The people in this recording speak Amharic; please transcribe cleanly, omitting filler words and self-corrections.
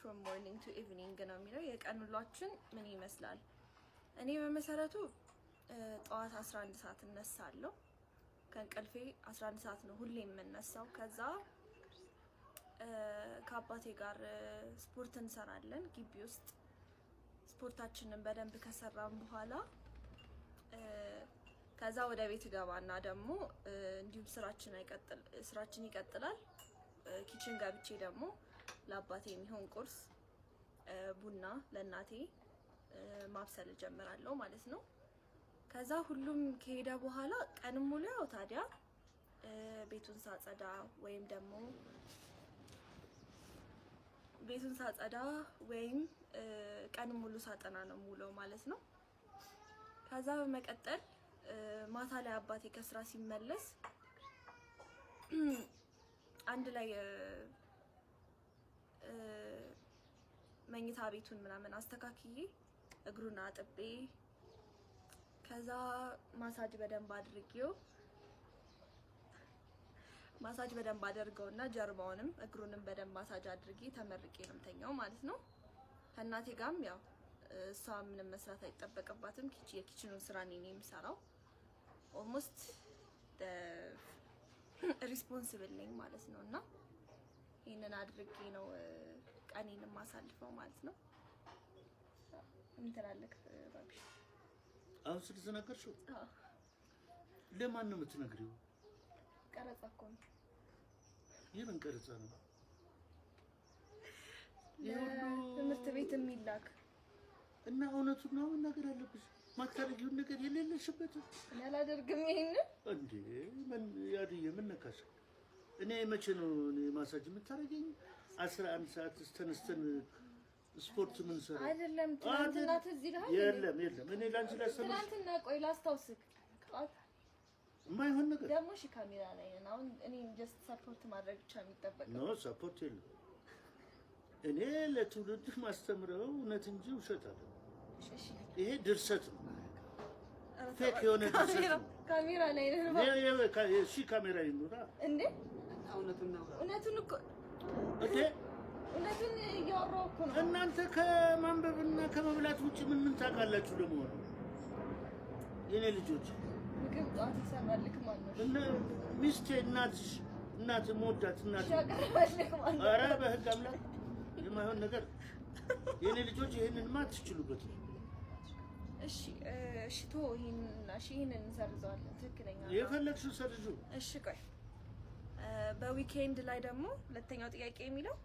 from morning to evening ነው የሚለው የቀን ውሏችን ምን ይመስላል? እኔ በመሰረቱ ጠዋት 11 ሰዓት እነሳለሁ። ከእንቅልፌ 11 ሰዓት ነው ሁሌ የምነሳው። ከዛ ከአባቴ ጋር ስፖርት እንሰራለን ግቢ ውስጥ። ስፖርታችንን በደንብ ከሰራን በኋላ ከዛ ወደ ቤት ገባና ደግሞ እንዲሁም ስራችን ይቀጥላል። ኪችን ገብቼ ደግሞ ለአባቴ የሚሆን ቁርስ ቡና ለእናቴ ማብሰል ጀምራለሁ ማለት ነው። ከዛ ሁሉም ከሄደ በኋላ ቀን ሙሉ ያው ታዲያ ቤቱን ሳጸዳ ወይም ደግሞ ቀን ሙሉ ሳጠና ነው ሙሉ ማለት ነው። ከዛ በመቀጠል ማታ ላይ አባቴ ከስራ ሲመለስ አንድ ላይ መኝታ ቤቱን ምናምን አስተካክዬ እግሩን አጥቤ ከዛ ማሳጅ በደንብ አድርገውና ጀርባውንም እግሩንም በደንብ ማሳጅ አድርጌ ተመርቄ ነው የምተኛው ማለት ነው። ከእናቴ ጋርም ያው እሷ ምንም መስራት አይጠበቅባትም። የኪችኑን ስራ እኔ ነኝ የምሰራው። ኦልሞስት ሪስፖንሲብል ነኝ ማለት ነው። እና ይሄንን አድርጌ ነው ቀኔን ማሳልፈው ማለት ነው። ምን ትላለህ ባቢሽ? አሁን ስለተናገርሽው ለማን ነው የምትነግሪው? ቀረጻ እኮ ነው። የምን ቀረጻ ነው? ትምህርት ቤት የሚላክ እና እውነቱን ነው መናገር አለብሽ። ማታረጊው ነገር የሌለሽበት እኔ አላደርግም። ይሄን እንዴ ምን ያድዬ ምን ነካሽ? እኔ መቼ ነው ማሳጅ የምታረጊኝ? 11 ሰዓት ተነስተን ስፖርት ምን ሰራ አይደለም። ትናንትና ትዝ ይልሃል? የለም እኔ ላንቺ ላሰማሽ ትናንትና ቆይ ላስታውስክ የማይሆን ነገር ደግሞ እሺ ካሜራ ላይ ነው። አሁን እኔ ጀስት ሰፖርት ማድረግ ብቻ የሚጠበቅ ነው። ሰፖርት የለም። እኔ ለትውልድ ማስተምረው እውነት እንጂ ውሸት አይደለም። ይሄ ድርሰት ነው። ፌክ የሆነ ድርሰት ነው። ካሜራ ላይ ነው። እሺ ካሜራ ይኑራ እንዴ? እውነቱን እኮ እንዴ እውነቱን እያወራሁ እኮ ነው። እናንተ ከማንበብና ከመብላት ውጪ ምን ታውቃላችሁ? ለመሆኑ የኔ ልጆች ምግብ ጧት ይሰራልክ ማለት ነው። እና ሚስቴ እናት ሞዳት እናት ሻቀረባልክ ማለት ነው። ኧረ በህግ አምላክ የማይሆን ነገር የኔ ልጆች ይሄንን ማትችሉበት። እሺ ቶ ይሄንን እንሰርዘዋለን። ትክክለኛ የፈለግሽው ሰርዙ። እሺ ቆይ በዊኬንድ ላይ ደግሞ ሁለተኛው ጥያቄ የሚለው